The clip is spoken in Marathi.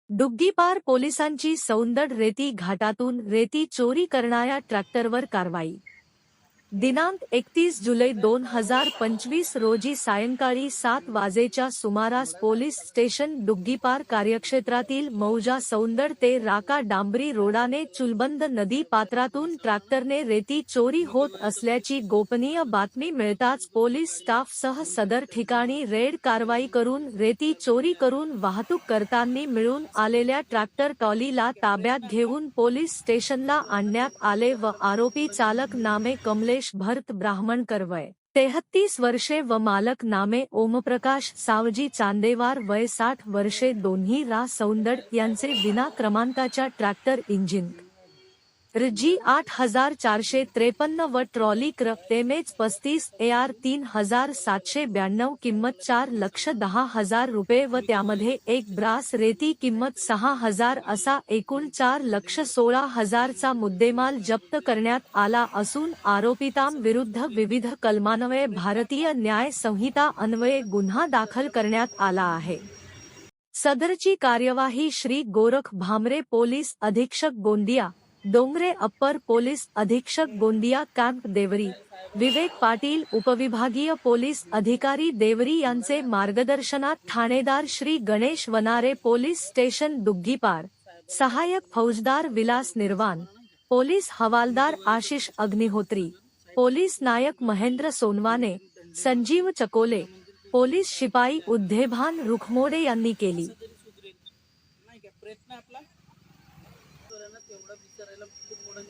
डुग्गीपार पोलिसांची सौंदड रेती घाटातून रेती चोरी करणाऱ्या ट्रॅक्टरवर कारवाई। दिनांक 31 जुलै 2025 रोजी सायंकाळी 7 वाजेच्या सुमारास पोलीस स्टेशन डुग्गीपार कार्यक्षेत्रातील मौजा सौंदड ते राका डांबरी रोडाने चुलबंद नदी पात्रातून ट्रॅक्टरने रेती चोरी होत असल्याची गोपनीय बातमी मिळताच पोलीस स्टाफसह सदर ठिकाणी रेड कारवाई करून रेती चोरी करून वाहतूक करताना मिळून आलेल्या ट्रॅक्टर ट्रॉलीला ताब्यात घेऊन पोलीस स्टेशनला आणण्यात आले व आरोपी चालक नामे कमलेश भरत ब्राह्मणकर वय 33 वर्षे व मालक नामे ओमप्रकाश सावजी चांदेवार वय 60 वर्षे दोन्ही सौंदड यांचे विना क्रमांकाच्या ट्रॅक्टर इंजिन RG 8453 व ट्रॉली MH 35 AR 3792 किंमत 4,10,000 रुपये व त्यामध्ये एक ब्रास रेती किंमत 6,000 असा एकूण 4,16,000 चा मुद्देमाल जप्त करण्यात आला असून आरोपितां विरुद्ध विविध कलमान्वये भारतीय न्याय संहिता अन्वये गुन्हा दाखल करण्यात आला आहे। सदरची कार्यवाही श्री गोरख भामरे पोलीस अधीक्षक गोंदिया डोंगरे अप्पर पोलीस अधीक्षक गोंदिया कॅम्प देवरी विवेक पाटील उपविभागीय पोलीस अधिकारी देवरी यांचे मार्गदर्शनात ठाणेदार श्री गणेश वनारे पोलीस स्टेशन डुग्गीपार सहाय्यक फौजदार विलास निर्वाण पोलीस हवालदार आशिष अग्निहोत्री पोलीस नायक महेंद्र सोनवाने संजीव चकोले पोलीस शिपाई उद्धेभान रुखमोडे यांनी केली। प्रयत्न आपला तेवढा विचारायला खूप मोठा